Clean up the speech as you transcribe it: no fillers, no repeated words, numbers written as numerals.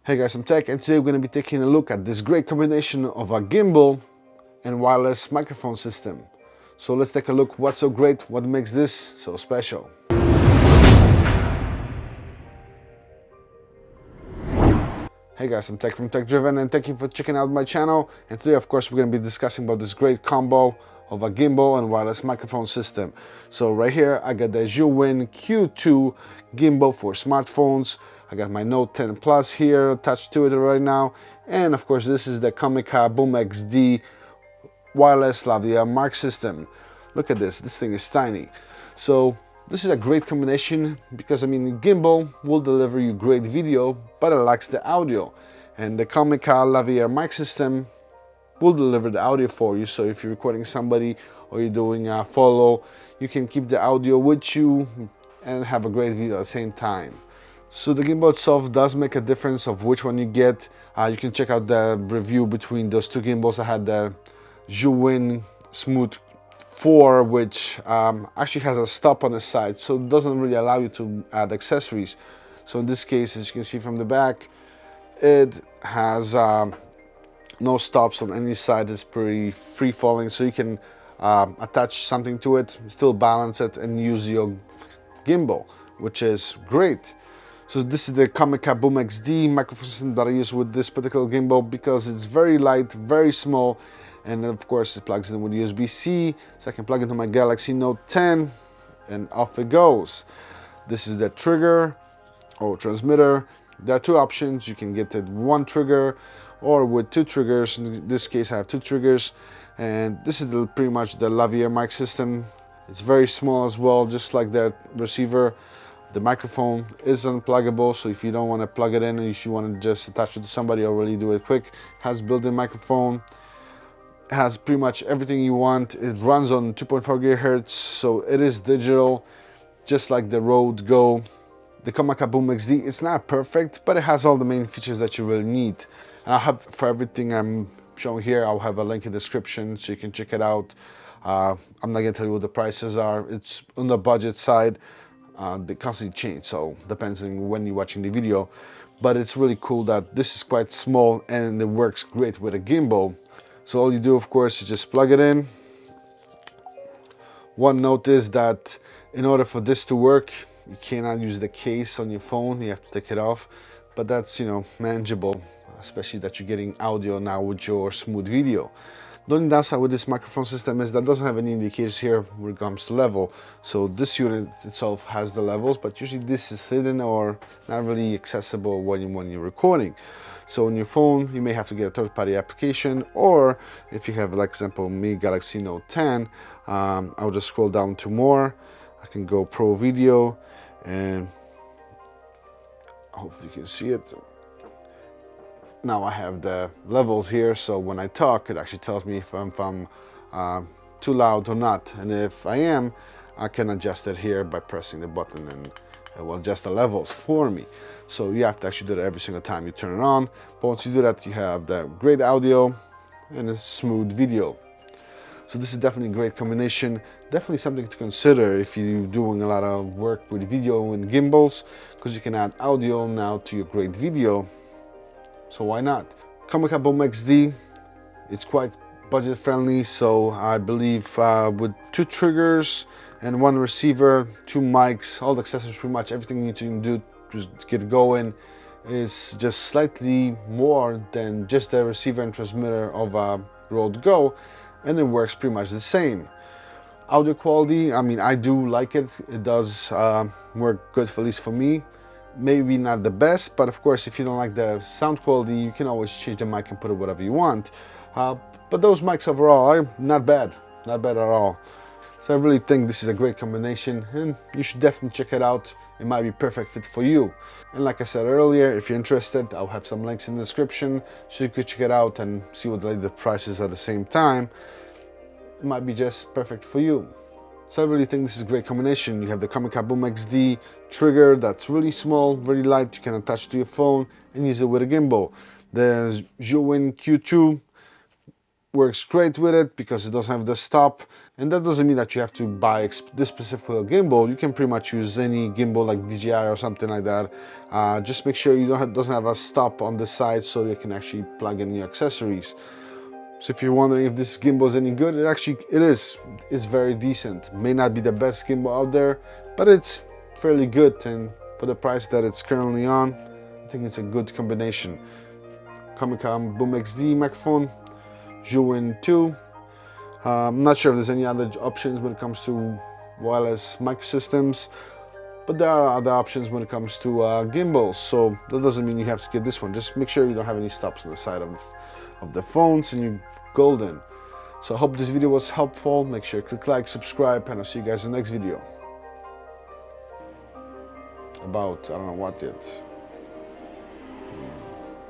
Hey guys, I'm Tech, and today we're going to be taking a look at this great combination of a gimbal and wireless microphone system. So let's take a look what's so great, what makes this so special. Hey guys, I'm Tech from Tech Driven, and thank you for checking out my channel. And today, of course, we're going to be discussing about this great combo of a gimbal and wireless microphone system. So right here, I got the Zhiyun Q2 gimbal for smartphones. I got my Note 10 Plus here attached to it right now. And of course, this is the Comica BoomX-D wireless lavalier mic system. Look at this thing is tiny. So this is a great combination because, I mean, the gimbal will deliver you great video, but it lacks the audio. And the Comica lavalier mic system will deliver the audio for you. So if you're recording somebody or you're doing a follow, you can keep the audio with you and have a great video at the same time. So the gimbal itself does make a difference of which one you get. You can check out the review between those two gimbals. I had the Zhiyun Smooth 4, which actually has a stop on the side, so it doesn't really allow you to add accessories. So in this case, as you can see from the back, it has no stops on any side. It's pretty free falling, so you can attach something to it, still balance it, and use your gimbal, which is great. So this is the Comica BoomX-D microphone system that I use with this particular gimbal because it's very light, very small, and of course it plugs in with USB-C, so I can plug into my Galaxy Note 10 and off it goes. This is the trigger or transmitter. There are two options. You can get it one trigger or with two triggers. In this case, I have two triggers, and this is pretty much the lavalier mic system. It's very small as well, just like the receiver. The microphone is unpluggable, so if you don't want to plug it in, if you want to just attach it to somebody or really do it quick, it has built-in microphone. It has pretty much everything you want. It runs on 2.4 GHz, so it is digital, just like the Rode Go. The Comica BoomX-D, it's not perfect, but it has all the main features that you really need. And I have, for everything I'm showing here, I'll have a link in the description so you can check it out. I'm not going to tell you what the prices are. It's on the budget side. They constantly change, so depends on when you're watching the video. But it's really cool that this is quite small and it works great with a gimbal. So all you do, of course, is just plug it in. One note is that in order for this to work, you cannot use the case on your phone. You have to take it off, but that's, you know, manageable, especially that you're getting audio now with your smooth video. The only downside with this microphone system is that it doesn't have any indicators here when it comes to level. So this unit itself has the levels, but usually this is hidden or not really accessible when you're recording. So on your phone, you may have to get a third-party application, or if you have, like example, me, Galaxy Note 10, I'll just scroll down to more. I can go Pro Video, and hopefully you can see it. Now I have the levels here, so when I talk, it actually tells me if I'm too loud or not. And if I am, I can adjust it here by pressing the button, and it will adjust the levels for me. So you have to actually do that every single time you turn it on. But once you do that, you have the great audio and a smooth video. So this is definitely a great combination. Definitely something to consider if you're doing a lot of work with video and gimbals, because you can add audio now to your great video. So why not? Comica BoomX-D, it's quite budget friendly, so I believe with two triggers and one receiver, two mics, all the accessories, pretty much everything you need to do to get going is just slightly more than just the receiver and transmitter of a Rode Go, and it works pretty much the same. Audio quality, I mean, I do like it. It does work good, at least for me. Maybe not the best, but of course, if you don't like the sound quality, you can always change the mic and put it whatever you want. But those mics overall are not bad at all. So I really think this is a great combination, and you should definitely check it out. It might be perfect fit for you. And like I said earlier, if you're interested, I'll have some links in the description so you could check it out and see what the prices are at the same time. It might be just perfect for you. So I really think this is a great combination. You have the Comica BoomX-D trigger that's really small, really light. You can attach to your phone and use it with a gimbal. The Zhiyun Q2 works great with it because it doesn't have the stop, and that doesn't mean that you have to buy this specific gimbal. You can pretty much use any gimbal like DJI or something like that. Just make sure you doesn't have a stop on the side so you can actually plug in your accessories. So if you're wondering if this gimbal is any good, it is. It's very decent. May not be the best gimbal out there, but it's fairly good, and for the price that it's currently on, I think it's a good combination. Comica BoomX-D microphone, Zhiyun 2. I'm not sure if there's any other options when it comes to wireless microsystems, but there are other options when it comes to gimbals, so that doesn't mean you have to get this one. Just make sure you don't have any stops on the side of the phones, and you're golden. So I hope this video was helpful. Make sure you click like, subscribe, and I'll see you guys in the next video. About, I don't know what yet.